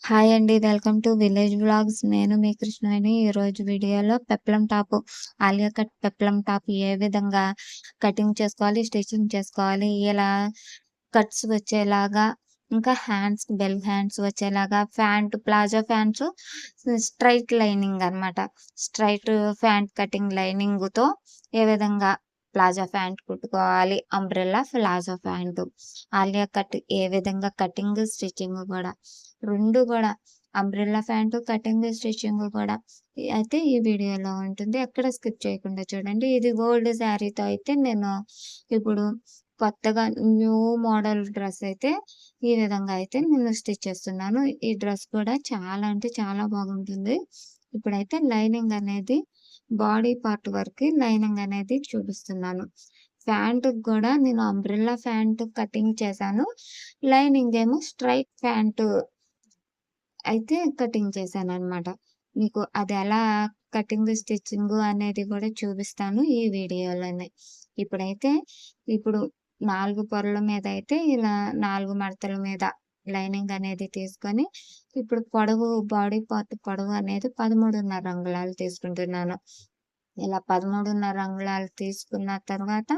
Hi అండి. Welcome to village vlogs. నేను మీ కృష్ణవేణి. ఈరోజు వీడియోలో peplum top, Alia cut peplum top ఏ విధంగా కటింగ్ చేసుకోవాలి, స్టిచ్చింగ్ చేసుకోవాలి, ఇలా కట్స్ వచ్చేలాగా, ఇంకా హ్యాండ్స్ బెల్ హ్యాండ్స్ వచ్చేలాగా, ప్లాజో ప్యాంట్స్ స్ట్రైట్ లైనింగ్ అనమాట. స్ట్రైట్ ప్యాంట్ కటింగ్ లైనింగ్‌తో ఏ విధంగా ప్లాజో ప్యాంట్ కుట్టుకోవాలి, umbrella palazzo pants, Alia cut ఏ విధంగా కటింగ్, స్టిచ్చింగ్ కూడా 2 కూడా అంబ్రెల్లా ప్యాంటు కటింగ్, స్టిచ్చింగ్ కూడా అయితే ఈ వీడియోలో ఉంటుంది. ఎక్కడ స్కిప్ చేయకుండా చూడండి. ఇది ఓల్డ్ శారీతో అయితే నేను ఇప్పుడు కొత్తగా న్యూ మోడల్ డ్రెస్ అయితే ఈ విధంగా అయితే నేను స్టిచ్ చేస్తున్నాను. ఈ డ్రెస్ కూడా చాలా అంటే చాలా బాగుంటుంది. ఇప్పుడైతే లైనింగ్ అనేది బాడీ పార్ట్ వరకి లైనింగ్ అనేది చూపిస్తున్నాను. ప్యాంటుకి కూడా నేను అంబ్రెల్లా ప్యాంట్ కటింగ్ చేశాను. లైనింగ్ ఏమో స్ట్రైట్ ప్యాంటు అయితే కటింగ్ చేశాననమాట. మీకు అదెలా కటింగు, స్టిచ్చింగు అనేది కూడా చూపిస్తాను ఈ వీడియోలోనే. ఇప్పుడైతే ఇప్పుడు 4 పొరల మీద అయితే ఇలా 4 మడతల మీద లైనింగ్ అనేది తీసుకొని, ఇప్పుడు బాడీ పార్ట్ పొడవు అనేది 13.5 అంగుళాలు తీసుకుంటున్నాను. ఇలా 13.5 అంగుళాలు తీసుకున్న తర్వాత,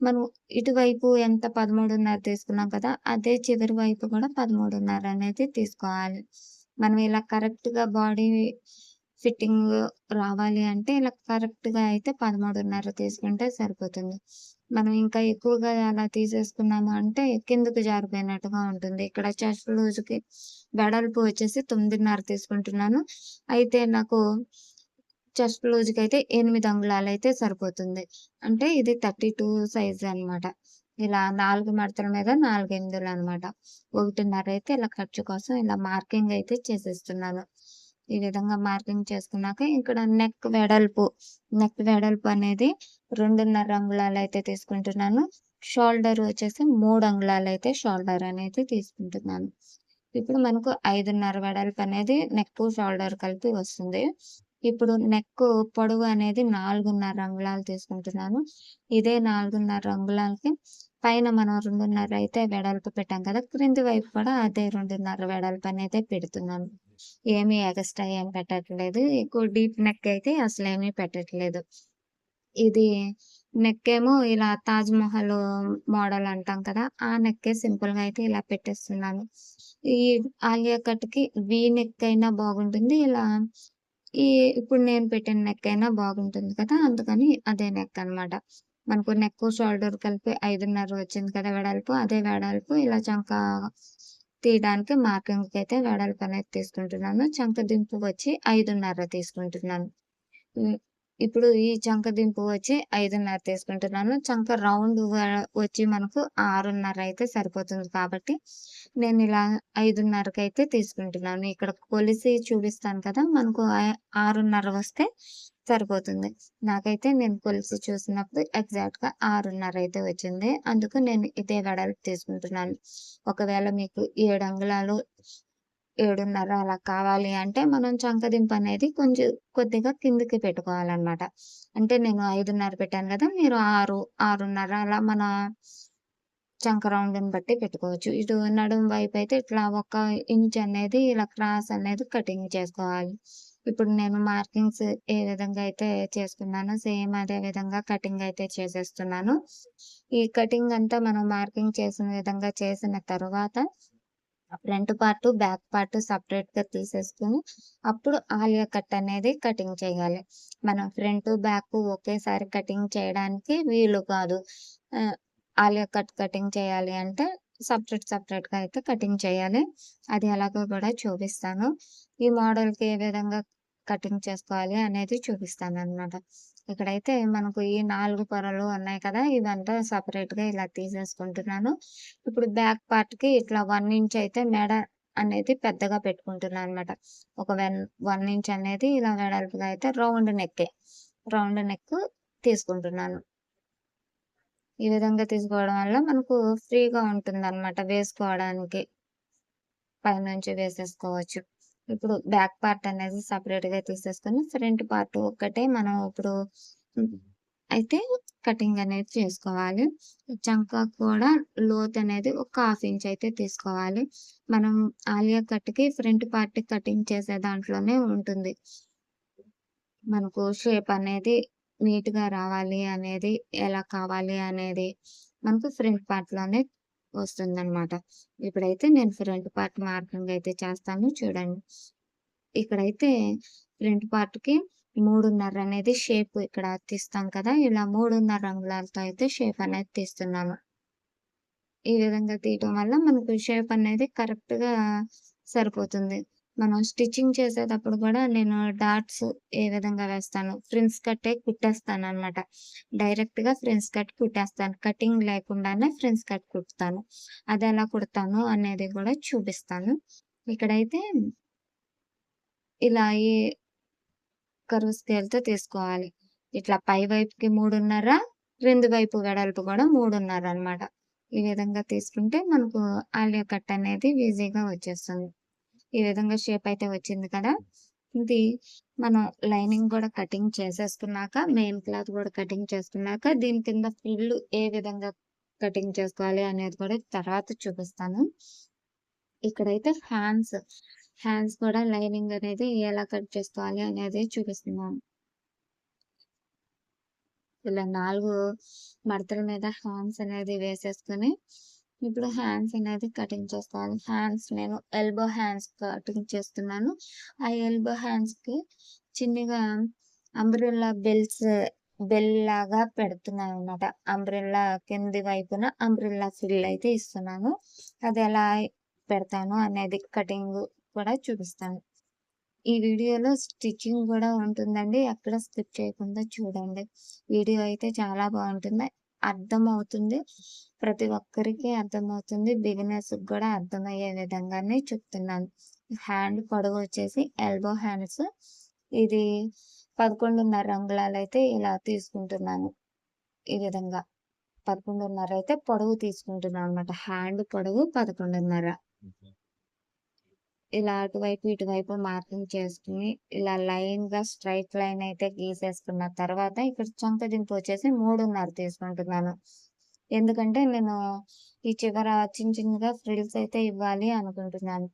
మనం ఇటువైపు ఎంత 13.5 తీసుకున్నాం కదా! అదే చివరి వైపు కూడా 13.5 అనేది తీసుకోవాలి. మనం ఇలా కరెక్ట్‌గా బాడీ ఫిట్టింగ్ రావాలి అంటే, ఇలా కరెక్ట్‌గా అయితే 13.5 తీసుకుంటే సరిపోతుంది. మనం ఇంకా ఎక్కువగా అలా తీసేసుకున్నాము అంటే, కిందకి జారిపోయినట్టుగా ఉంటుంది. ఇక్కడ చెస్ట్ లూజ్‌కి వెడల్పు వచ్చేసి 9.5 తీసుకుంటున్నాను. అయితే నాకు చెస్ట్ లూజ్‌కైతే 8 అంగుళాలైతే సరిపోతుంది. అంటే ఇది 32 సైజ్ అనమాట. ఇలా 4 మడతల మీద 4 ఎనిమిదిలనమాట. 1.5 అయితే ఇలా ఖర్చు కోసం ఇలా మార్కింగ్ అయితే చేసేస్తున్నాను. ఈ విధంగా మార్కింగ్ చేసుకున్నాక ఇక్కడ నెక్ వెడల్పు అనేది 2.5 అంగుళాలైతే తీసుకుంటున్నాను. షోల్డర్ వచ్చేసి 3 అంగుళాలైతే షోల్డర్ అనేది తీసుకుంటున్నాను. ఇప్పుడు మనకు 5.5 వెడల్పు అనేది నెక్కు, షోల్డర్ కలిపి వస్తుంది. ఇప్పుడు నెక్కు పొడవు అనేది 4.5 అంగుళాలు తీసుకుంటున్నాను. ఇదే 4.5 అంగుళాలకి పైన మనం 2.5 అయితే వెడల్పు పెట్టాం కదా! క్రింది వైపు కూడా అదే 2.5 వెడల్పు అనేది పెడుతున్నాను. ఏమి ఎగస్ట్రా ఏం పెట్టట్లేదు. ఎక్కువ డీప్ నెక్ అయితే అసలేమీ పెట్టట్లేదు. ఇది నెక్కేమో ఇలా 'తాజ్‌మహల్' మోడల్ అంటాం కదా! ఆ నెక్కే సింపుల్‌గా అయితే ఇలా పెట్టేస్తున్నాను. ఈ ఆలియా కట్‌కి వీ నెక్ అయినా బాగుంటుంది. ఇలా ఈ ఇప్పుడు నేను పెట్టిన నెక్ అయినా బాగుంటుంది కదా! అందుకని అదే నెక్ అనమాట. మనకు నెక్కు, షోల్డర్ కలిపి 5.5 వచ్చింది కదా వెడల్పు. అదే వెడల్పు ఇలా చంక తీయడానికి మార్కింగ్‌కైతే వెడల్పు అనేది తీసుకుంటున్నాను. చంక దింపు వచ్చి 5.5 తీసుకుంటున్నాను. హ్మ్. ఇప్పుడు ఈ చంక దింపు వచ్చి 5.5 తీసుకుంటున్నాను. చంక రౌండ్ వచ్చి మనకు 6.5 అయితే సరిపోతుంది కాబట్టి, నేనిలా 5.5కైతే తీసుకుంటున్నాను. ఇక్కడ కొలిసి చూపిస్తాను కదా! మనకు 6.5 వస్తే సరిపోతుంది. నాకైతే నేను కొలిసి చూసినప్పుడు ఎగ్జాక్ట్‌గా 6.5 అయితే వచ్చింది. అందుకు నేను ఇదే వెడల్పు తీసుకుంటున్నాను. ఒకవేళ మీకు 7 అంగుళాలు 7.5 అలా కావాలి అంటే, మనం చంకదింపనేది కొద్దిగా కిందకి పెట్టుకోవాలనమాట. అంటే నేను 5.5 పెట్టాను గదా! మీరు 6, 6.5 అలా మన చంక రౌండ్‌ని బట్టి పెట్టుకోవచ్చు. ఇటు నడుము వైపయితే ఇట్లా ఒక ఇంచ్ అనేది ఇలా క్రాస్ అనేది కటింగ్ చేసుకోవాలి. ఇప్పుడు నేను మార్కింగ్స్ ఏ విధంగా అయితే చేసుకున్నానో సేమ్ అదే విధంగా కటింగ్ అయితే చేసేస్తున్నాను. ఈ కటింగ్ అంతా మనం మార్కింగ్ చేసిన విధంగా చేసిన తరువాత ఫ్రంట్ పార్ట్, బ్యాక్ పార్ట్ సెపరేట్‌గా తీసేసుకొని, అప్పుడు ఆలియా కట్ అనేది కటింగ్ చేయాలి. మనం ఫ్రంట్, బ్యాక్ ఒకేసారి కటింగ్ చేయడానికి వీలు కాదు. ఆహ్, ఆలియా కట్ కటింగ్ చేయాలి అంటే సెపరేట్‌గా అయితే కటింగ్ చేయాలి. అది ఎలాగో కూడా చూపిస్తాను. ఈ మోడల్‌కి ఏ విధంగా కటింగ్ చేసుకోవాలి అనేది చూపిస్తాననమాట. ఇక్కడైతే మనకు ఈ 4 పొరలు ఉన్నాయి కదా! ఇవంతా సెపరేట్‌గా ఇలా తీసేసుకుంటున్నాను. ఇప్పుడు బ్యాక్ పార్ట్‌కి ఇట్లా 1 ఇంచ్ అయితే మెడ అనేది పెద్దగా పెట్టుకుంటున్నాననమాట. ఒక 1 ఇంచ్ అనేది ఇలా వెడల్పుగా అయితే రౌండ్ నెక్ తీసుకుంటున్నాను. ఈ విధంగా తీసుకోవడం వల్ల మనకు ఫ్రీగా ఉంటుందనమాట వేసుకోవడానికి. పైనుంచి వేసేసుకోవచ్చు. ఇప్పుడు బ్యాక్ పార్ట్ అనేది సెపరేట్‌గా తీసేసుకొని, ఫ్రంట్ పార్ట్ ఒక్కటే మనం ఇప్పుడు హ్మ్. అయితే కటింగ్ అనేది చేసుకోవాలి. చంక కూడా లోతనేది ఒక హాఫ్ ఇంచ్ అయితే తీసుకోవాలి. మనం ఆలియా కట్‌కి ఫ్రంట్ పార్ట్ కటింగ్ చేసే దాంట్లోనే ఉంటుంది. మనకు షేప్ అనేది నీట్‌గా రావాలి అనేది, ఎలా కావాలి అనేది మనకు ఫ్రంట్ పార్ట్‌లోనే వస్తుందనమాట. ఇప్పుడైతే నేను ఫ్రంట్ పార్ట్ మార్కింగ్ అయితే చేస్తాను చూడండి. ఇక్కడైతే ఫ్రంట్ పార్ట్‌కి 3:30 అనేది షేప్ ఇక్కడ తీస్తాం కదా! ఇలా 3:30 అంగుళాలతో అయితే షేప్ అనేది తీస్తున్నాను. ఈ విధంగా తీయటం వల్ల మనకు షేప్ అనేది కరెక్ట్‌గా సరిపోతుంది. మనం స్టిచ్చింగ్ చేసేటప్పుడు కూడా నేను డాట్స్ ఏ విధంగా వేస్తాను, ఫ్రిన్స్ కట్టే కుట్టేస్తాననమాట. డైరెక్ట్‌గా ఫ్రిన్స్ కట్ కుట్టేస్తాను. కటింగ్ లేకుండానే ఫ్రిన్స్ కట్ కుడతాను. అదెలా కుడతాను అనేది కూడా చూపిస్తాను. ఇక్కడైతే ఇలా కర్వ్ స్కేల్‌తో తీసుకోవాలి. ఇట్లా పై వైపుకి 3:30, క్రింది వైపు వెడల్పు కూడా 3:30 అనమాట. ఈ విధంగా తీసుకుంటే మనకు ఆలియా కట్ అనేది ఈజీగా వచ్చేస్తుంది. ఈ విధంగా షేప్ అయితే వచ్చింది కదా! ఇది మనం లైనింగ్ గూడా కటింగ్ చేసేసుకున్నాక, మెయిన్ క్లాత్ గూడా కటింగ్ చేసుకున్నాక, దీని కింద ఫ్రిల్లు ఏ విధంగా కటింగ్ చేసుకోవాలి అనేది కూడా తర్వాత చూపిస్తాను. ఇక్కడైతే హ్యాండ్స్ కూడా లైనింగ్ అనేది ఎలా కట్ చేసుకోవాలి అనేది చూపిస్తున్నాను. ఇలా 4 మడతల మీద హ్యాండ్స్ అనేది వేసేసుకొని, ఇప్పుడు హ్యాండ్స్ అనేది కటింగ్ చేసుకోవాలి. నేను ఎల్బో హ్యాండ్స్ కటింగ్ చేస్తున్నాను. ఆ ఎల్బో హ్యాండ్స్‌కి చిన్నగా అంబ్రెల్లా బెల్ లాగా పెడుతున్నాననమాట. అంబ్రెల్లా కింది వైపున అంబ్రెల్లా ఫ్రిల్ అయితే ఇస్తున్నాను. అదెలా పెడతాను అనేది కటింగ్ కూడా చూపిస్తాను. ఈ వీడియోలో స్టిచ్చింగ్ గూడా ఉంటుందండి. ఎక్కడ స్కిప్ చేయకుండా చూడండి. వీడియో అయితే చాలా బావుంటుంది. అర్థమవుతుంది. ప్రతి ఒక్కరికి అర్థమవుతుంది. బిగినర్స్‌కి గూడా అర్థమయ్యే విధంగానే చెప్తున్నాను. హ్యాండ్ పొడవొచ్చేసి ఎల్బో హ్యాండ్స్. ఇది 11:30 అంగుళాలైతే ఇలా తీసుకుంటున్నాను. ఈ విధంగా 11:30 అయితే పొడవు తీసుకుంటున్నాననమాట. హ్యాండ్ పొడవు 11:30. ఇలా అటువైపు, ఇటువైపు మార్కింగ్ చేసుకొని, ఇలా లైన్‌గా స్ట్రెయిట్ లైన్ అయితే గీసేసుకున్న తర్వాత, ఇక్కడ చంక దింపు వచ్చేసి 3:30 తీసుకుంటున్నాను. ఎందుకంటే, నేను ఈ చివర చిన్నగా ఫ్రిల్స్ అయితే ఇవ్వాలి అనుకుంటున్నాను.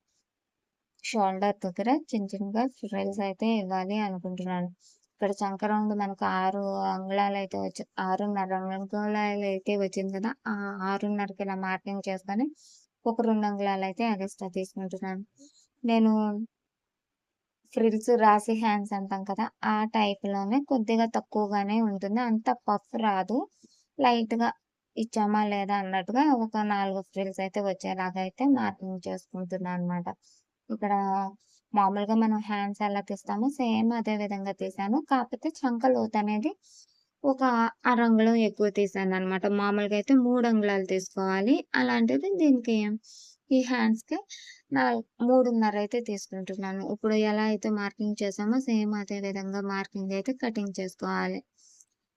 షోల్డర్ దగ్గర చిన్నగా ఫ్రిల్స్ అయితే ఇవ్వాలి అనుకుంటున్నాను. ఇక్కడ చంక రౌండ్ మనకు 6 అంగుళాలైతే 6:30 అంగుళాలైతే వచ్చింది కదా! ఆ 6:30కి ఇలా మార్కింగ్ చేసుకొని, ఒక 2 అంగుళాలైతే ఎగస్ట్రా తీసుకుంటున్నాను. నేను ఫ్రిల్స్ రాసి హ్యాండ్స్ అంటాం కదా! ఆ టైప్‌లోనే కొద్దిగా తక్కువగానే ఉంటుంది. అంత పఫ్ రాదు. లైట్‌గా ఇచ్చామా లేదా అన్నట్టుగా ఒక 4 ఫ్రిల్స్ అయితే వచ్చేలాగా అయితే మార్కింగ్ చేసుకుంటున్నాననమాట. ఇక్కడ మామూలుగా మనం హ్యాండ్స్ ఎలా తీస్తామో సేమ్ అదే విధంగా తీశాను. కాకపోతే చంక లోతనేది ఒక అరంగుళం ఎక్కువ తీశాననమాట. మామూలుగా అయితే 3 అంగుళాలు తీసుకోవాలి. అలాంటిది దీనికి ఈ హ్యాండ్స్‌కి 3:30 అయితే తీసుకుంటున్నాను. ఇప్పుడు ఎలా అయితే మార్కింగ్ చేసామో సేమ్ అదే విధంగా మార్కింగ్ అయితే కటింగ్ చేసుకోవాలి.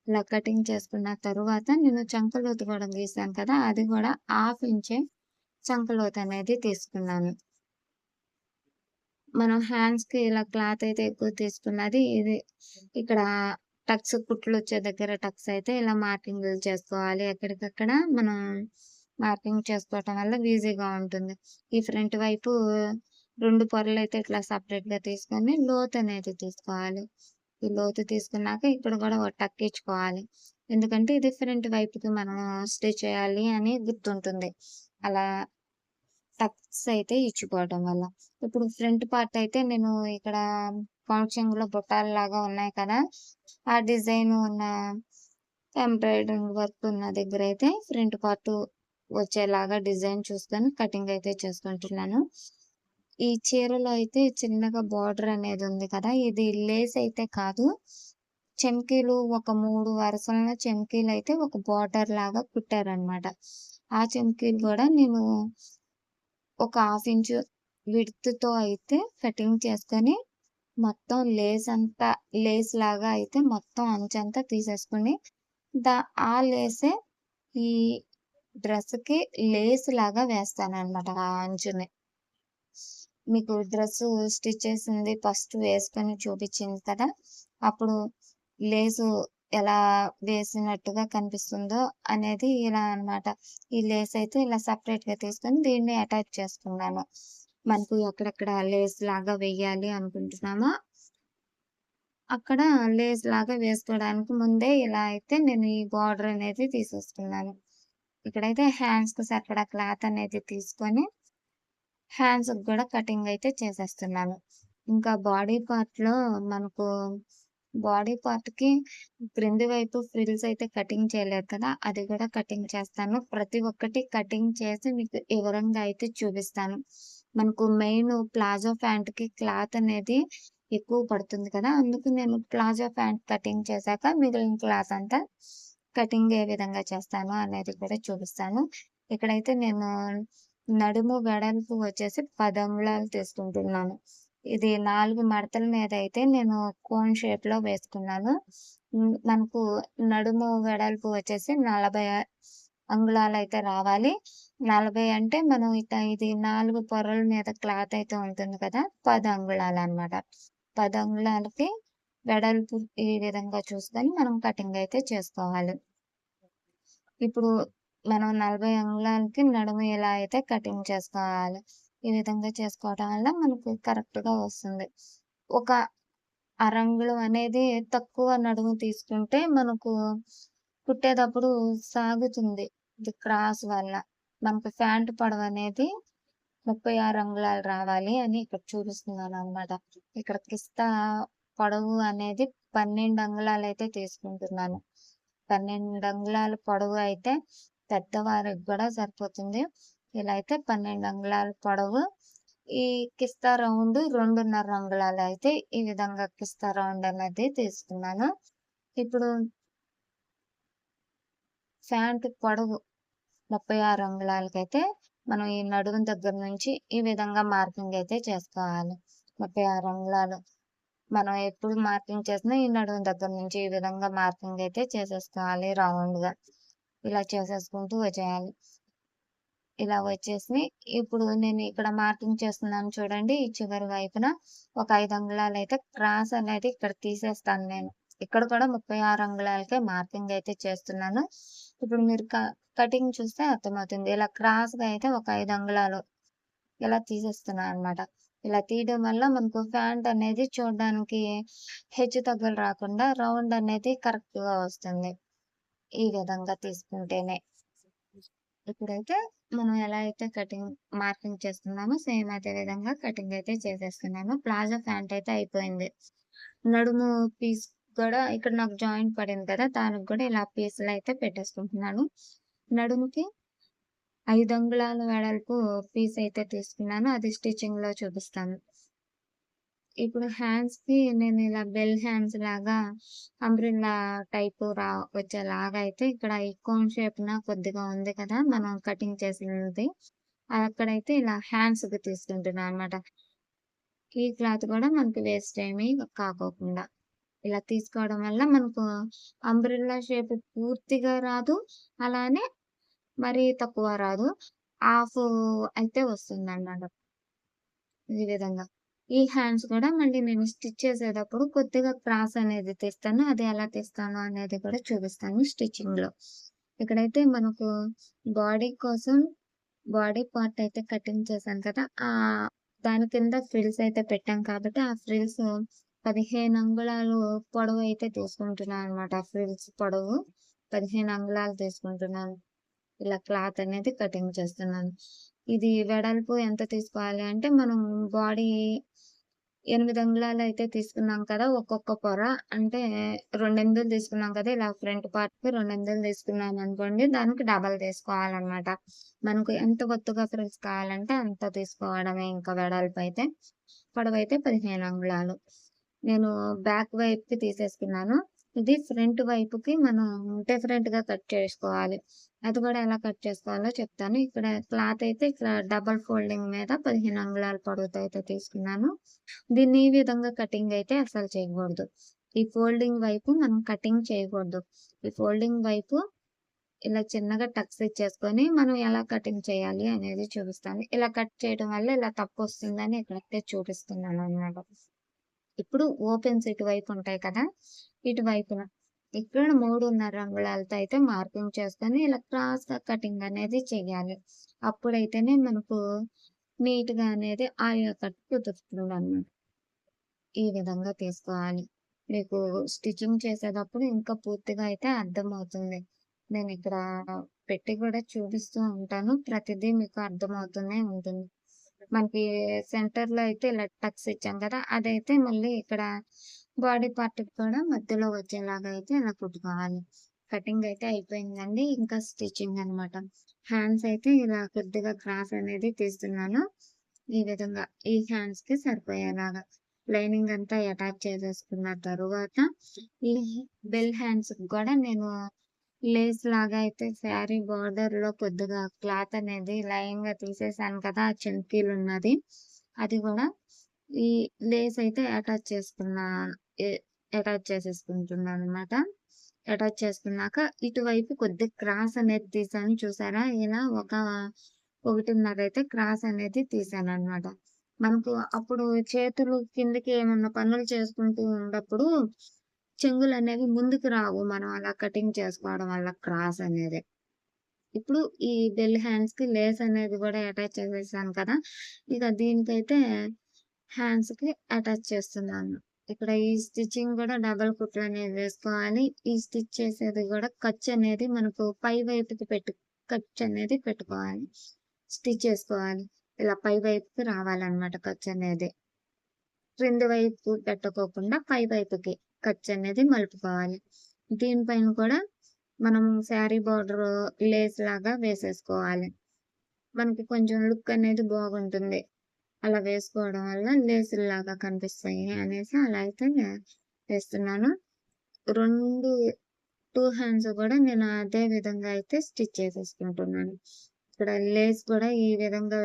ఇలా కటింగ్ చేసుకున్న తరువాత నేను చంక లోతు కూడా గీసాను కదా! అది కూడా హాఫ్ ఇంచే చంక లోతు అనేది తీసుకున్నాను. మనం హ్యాండ్స్‌కి ఇలా క్లాత్ అయితే ఎక్కువ తీసుకున్నది ఇది. ఇక్కడ కుట్లొచ్చే దగ్గర టక్స్ అయితే ఇలా మార్కింగులు చేసుకోవాలి. ఎక్కడికక్కడ మనం మార్కింగ్ చేసుకోవటం వల్ల ఈజీగా ఉంటుంది. ఈ ఫ్రంట్ వైపు 2 పొరలైతే ఇట్లా సెపరేట్‌గా తీసుకొని లోతనేది తీసుకోవాలి. ఈ లోతు తీసుకున్నాక ఇక్కడ కూడా ఒక టక్కిచ్చుకోవాలి. ఎందుకంటే ఇది ఫ్రంట్ వైపుకి మనం స్టిచ్ చేయాలి అని గుర్తుంటుంది. అలా టక్స్ అయితే ఇచ్చుకోవటం వల్ల. ఇప్పుడు ఫ్రంట్ పార్ట్ అయితే నేను ఇక్కడ కౌంచెంగులో బుట్టాల్లాగా ఉన్నాయి కదా! ఆ డిజైన్ ఉన్న ఎంబ్రాయిడరింగ్ వర్క్ ఉన్న దగ్గరైతే ఫ్రంట్ పార్ట్ వచ్చేలాగా డిజైన్ చూసుకొని కటింగ్ అయితే చేసుకుంటున్నాను. ఈ చీరలో అయితే చిన్నగా బార్డర్ అనేది ఉంది కదా! ఇది లేస్ అయితే కాదు. చెమ్కీలు ఒక 3 వరుసల చెమ్కీలయితే ఒక బార్డర్ లాగా కుట్టారనమాట. ఆ చెమ్కీలు గూడా నేను ఒక హాఫ్ ఇంచు విడ్త్‌తో అయితే కటింగ్ చేసుకొని, మొత్తం లేస్‌లాగా అయితే మొత్తం అంచంతా తీసేసుకొని, ఆ లేసే ఈ డ్రెస్‌కి లేస్‌లాగా వేస్తాననమాట ఆ అంచుని. మీకు డ్రెస్సు స్టిచ్ చేసింది ఫస్ట్ వేసుకొని చూపిచ్చింది కదా! అప్పుడు లేసు ఎలా వేసినట్టుగా కనిపిస్తుందో అనేది ఇలా అన్నమాట. ఈ లేస్ అయితే ఇలా సెపరేట్‌గా తీసుకొని దీన్ని అటాచ్ చేసుకున్నాను. మనకు ఎక్కడెక్కడ లేస్ లాగా వెయ్యాలి అనుకుంటున్నామో అక్కడ లేస్ లాగా వేసుకోవడానికి ముందే ఇలా అయితే నేను ఈ బార్డర్ అనేది తీసేసుకున్నాను. ఇక్కడైతే హ్యాండ్స్‌కి సరిపడా క్లాత్ అనేది తీసుకొని హ్యాండ్స్‌కి గూడా కటింగ్ అయితే చేసేస్తున్నాను. ఇంకా బాడీ పార్ట్‌లో మనకు బాడీ పార్ట్‌కి క్రింది వైపు ఫ్రిల్స్ అయితే కటింగ్ చేయలేదు కదా! అది గూడా కటింగ్ చేస్తాను. ప్రతి ఒక్కటి కటింగ్ చేసి మీకు వివరంగా అయితే చూపిస్తాను. మనకు మెయిన్ ప్లాజో ప్యాంట్‌కి క్లాత్ అనేది ఎక్కువ పడుతుంది కదా! అందుకు నేను ప్లాజో ప్యాంట్ కటింగ్ చేశాక మిగిలిన క్లాత్ అంతా కటింగ్ ఏ విధంగా చేస్తాను అనేది కూడా చూపిస్తాను. ఇక్కడైతే నేను నడుము వెడల్పు వచ్చేసి 10 అంగుళాలు తీసుకుంటున్నాను. ఇది 4 మడతల మీదయితే నేను కోన్ షేప్‌లో వేసుకున్నాను. మనకు నడుము వెడల్పు వచ్చేసి 40 అంగుళాలయితే రావాలి. 40 అంటే మనం ఇది 4 పొరల మీద క్లాత్ అయితే ఉంటుంది కదా! 10 అంగుళాలనమాట. 10 అంగుళాలకి వెడల్పు ఈ విధంగా చూసుకొని మనం కటింగ్ అయితే చేసుకోవాలి. ఇప్పుడు మనం 40 అంగుళాలకి నడుము ఇలా అయితే కటింగ్ చేసుకోవాలి. ఈ విధంగా చేసుకోవడం వల్ల మనకు కరెక్ట్‌గా వస్తుంది. ఒక అరంగుళం అనేది తక్కువ నడుము తీసుకుంటే మనకు కుట్టేటప్పుడు సాగుతుంది. ఇది క్రాస్ వల్ల. మనకు ప్యాంట్ పొడవనేది 36 అంగుళాలు రావాలి అని ఇక్కడ చూపిస్తున్నాననమాట. ఇక్కడ కిస్తా పొడవు అనేది 12 అంగుళాలైతే తీసుకుంటున్నాను. 12 అంగుళాల పొడవు అయితే పెద్దవారికి గూడా సరిపోతుంది. ఇలా అయితే 12 అంగుళాల పొడవు. ఈ కిస్తా రౌండ్ 2.5 అంగుళాలయితే ఈ విధంగా కిస్తా రౌండ్ అనేది తీసుకున్నాను. ఇప్పుడు ప్యాంట్ పొడవు 36 అంగుళాలకైతే మనం ఈ నడుము దగ్గర నుంచి ఈ విధంగా మార్కింగ్ అయితే చేసుకోవాలి. 36 అంగుళాలు. మనం ఎప్పుడు మార్కింగ్ చేసినా ఈ నడుము దగ్గర నుంచి ఈ విధంగా మార్కింగ్ అయితే చేసేసుకోవాలి రౌండ్‌గా. ఇలా చేసేసుకుంటూ వచ్చేయాలి. ఇలా వచ్చేసి ఇప్పుడు నేను ఇక్కడ మార్కింగ్ చేస్తున్నాను చూడండి. ఈ చివరి వైపున ఒక 5 అంగుళాలైతే క్రాస్ అనేది ఇక్కడ తీసేస్తాను నేను. ఇక్కడ కూడా 36 అంగుళాలకే మార్కింగ్ అయితే చేస్తున్నాను. ఇప్పుడు మీరు కటింగ్ చూస్తే అర్థమవుతుంది. ఇలా క్రాస్‌గా అయితే ఒక 5 అంగుళాలు ఇలా తీసేస్తున్నాననమాట. ఇలా తీయడం వల్ల మనకు ప్యాంట్ అనేది చూడడానికి హెచ్చు తగ్గులు రాకుండా రౌండ్ అనేది కరెక్ట్‌గా వస్తుంది. ఈ విధంగా తీసుకుంటేనే. ఇప్పుడైతే మనం ఎలా అయితే మార్కింగ్ చేస్తున్నామో సేమ్ అదే విధంగా కటింగ్ అయితే చేసేస్తున్నాను. ప్లాజో ప్యాంట్ అయితే అయిపోయింది. నడుము పీస్ కూడా ఇక్కడ నాకు జాయింట్ పడింది కదా! దానికి కూడా ఇలా పీసులయితే పెట్టేసుకుంటున్నాను. నడుముకి 5 అంగుళాల వెడల్పు పీస్ అయితే తీసుకున్నాను. అది స్టిచ్చింగ్‌లో చూపిస్తాను. ఇప్పుడు హ్యాండ్స్‌కి నేను ఇలా బెల్ హ్యాండ్స్ లాగా అంబ్రెల్లా టైపు వచ్చేలాగా అయితే ఇక్కడ ఈ కోన్ షేప్‌న కొద్దిగా ఉంది కదా! మనం కటింగ్ చేసింది. అక్కడైతే ఇలా హ్యాండ్స్‌కి తీసుకుంటున్నా అనమాట. ఈ క్లాత్ కూడా మనకి వేస్ట్ ఏమీ కాకోకుండా. ఇలా తీసుకోవడం వల్ల మనకు అంబ్రెల్లా షేప్ పూర్తిగా రాదు. అలానే మరీ తక్కువ రాదు. హాఫ్ అయితే వస్తుందన్నమాట. ఈ విధంగా. ఈ హ్యాండ్స్ కూడా మళ్ళీ నేను స్టిచ్ చేసేటప్పుడు కొద్దిగా క్రాస్ అనేది తీస్తాను. అది ఎలా తీస్తాను అనేది కూడా చూపిస్తాను స్టిచ్చింగ్‌లో. ఇక్కడైతే మనకు బాడీ కోసం బాడీ పార్ట్ అయితే కటింగ్ చేశాను కదా! దాని కింద ఫ్రిల్స్ అయితే పెట్టాం కాబట్టి ఆ ఫ్రిల్స్ 15 అంగుళాలు పొడవైతే తీసుకుంటున్నాననమాట. ఫ్రిల్స్ పొడవు 15 అంగుళాలు తీసుకుంటున్నాను. ఇలా క్లాత్ అనేది కటింగ్ చేస్తున్నాను. ఇది వెడల్పు ఎంత తీసుకోవాలి అంటే మనం బాడీ 8 అంగుళాలయితే తీసుకున్నాం కదా! ఒక్కొక్క పొర అంటే 2 ఇందులు తీసుకున్నాం కదా! ఇలా ఫ్రంట్ పార్ట్‌కి 2 ఇందులు తీసుకున్నామనుకోండి. దానికి డబల్ తీసుకోవాలనమాట. మనకు ఎంత ఒత్తుగా ఫ్రిల్స్ కావాలంటే అంత తీసుకోవడమే ఇంకా వెడల్పయితే. పొడవైతే 15 అంగుళాలు. నేను బ్యాక్ వైపుకి తీసేసుకున్నాను. ఇది ఫ్రంట్ వైపుకి మనం డిఫరెంట్‌గా కట్ చేసుకోవాలి. అది కూడా ఎలా కట్ చేసుకోవాలో చెప్తాను. ఇక్కడ క్లాత్ అయితే ఇక్కడ డబుల్ ఫోల్డింగ్ మీద 15 అంగుళాల పొడవుతో అయితే తీసుకున్నాను. దీన్ని ఈ విధంగా కటింగ్ అయితే అస్సలు చేయకూడదు. ఈ ఫోల్డింగ్ వైపు మనం కటింగ్ చేయకూడదు. ఈ ఫోల్డింగ్ వైపు ఇలా చిన్నగా టక్స్ ఇచ్చేసుకొని మనం ఎలా కటింగ్ చేయాలి అనేది చూపిస్తాను. ఇలా కట్ చేయడం వల్ల ఇలా తప్పొస్తుందని ఇక్కడైతే చూపిస్తున్నాననమాట. ఇప్పుడు ఓపెన్స్ ఇటువైపు ఉంటాయి కదా! ఇటువైపున ఇక్కడ 3:30 అంగుళాలతో అయితే మార్కింగ్ చేసుకొని ఇలా క్రాస్‌గా కటింగ్ అనేది చేయాలి. అప్పుడైతేనే మనకు నీట్‌గా అనేది ఆలియా కట్ కుదురుతుందనమాట. ఈ విధంగా తీసుకోవాలి. మీకు స్టిచ్చింగ్ చేసేటప్పుడు ఇంకా పూర్తిగా అయితే అర్థమవుతుంది. నేనిక్కడ పెట్టి కూడా చూపిస్తూ ఉంటాను. ప్రతిదీ మీకు అర్థమవుతూనే ఉంటుంది. మనకి సెంటర్‌లో అయితే ఇలా టక్స్ ఇచ్చాం కదా! అదైతే మళ్ళీ ఇక్కడ బాడీ పార్ట్‌కి కూడా మధ్యలో వచ్చేలాగా అయితే ఇలా కుట్టుకోవాలి. కటింగ్ అయితే అయిపోయిందండి. ఇంకా స్టిచ్చింగ్ అనమాట. హ్యాండ్స్ అయితే ఇలా కొద్దిగా క్రాస్ అనేది తీస్తున్నాను. ఈ విధంగా ఈ హ్యాండ్స్‌కి సరిపోయేలాగా. లైనింగ్ అంతా అటాచ్ చేసేసుకున్న తరువాత, ఈ బెల్ హ్యాండ్స్‌కి కూడా నేను లేస్ లాగా అయితే శారీ బోర్డర్‌లో కొద్దిగా క్లాత్ అనేది లైన్‌గా తీసేసాను కదా! ఆ చంకీలున్నది. అది గూడా ఈ లేస్ అయితే ఎ అటాచ్ చేసేసుకుంటున్నాననమాట. అటాచ్ చేసుకున్నాక ఇటువైపు కొద్దిగా క్రాస్ అనేది తీసాను చూసారా? ఇలా 1.5 అయితే క్రాస్ అనేది తీసాననమాట. మనకు అప్పుడు చేతులు కిందకి ఏమన్నా పనులు చేసుకుంటూ ఉన్నప్పుడు చెంగులనేవి ముందుకు రావు. మనం అలా కటింగ్ చేసుకోవడం వల్ల క్రాస్ అనేది. ఇప్పుడు ఈ బెల్ హ్యాండ్స్‌కి లేస్ అనేది గూడా అటాచ్ చేసేసాను కదా! ఇక దీనికైతే హ్యాండ్స్‌కి అటాచ్ చేస్తున్నాను. ఇక్కడ ఈ స్టిచ్చింగ్ గూడా డబుల్ కుట్లనేవి వేసుకోవాలి. ఈ స్టిచ్ చేసేది గూడా ఖర్చనేది మనకు పై వైపుకి ఖర్చనేది పెట్టుకోవాలి. స్టిచ్ చేసుకోవాలి. ఇలా పై వైపుకి రావాలన్నమాట ఖర్చనేది. క్రింది వైపు పెట్టుకోకుండా పై వైపుకి ఖర్చనేది మలుపుకోవాలి. దీనిపైన కూడా మనం శారీ బోర్డరు లేస్‌లాగా వేసేసుకోవాలి. మనకి కొంచెం లుక్ అనేది బాగుంటుంది. అలా వేసుకోవడం వల్ల లేసుల్లాగా కనిపిస్తాయి అనేసి అలా అయితే వేస్తున్నాను. 2 హ్యాండ్స్ గూడా నేను అదే విధంగా అయితే స్టిచ్ చేసేసుకుంటున్నాను. ఇక్కడ లేస్ కూడా ఈ విధంగా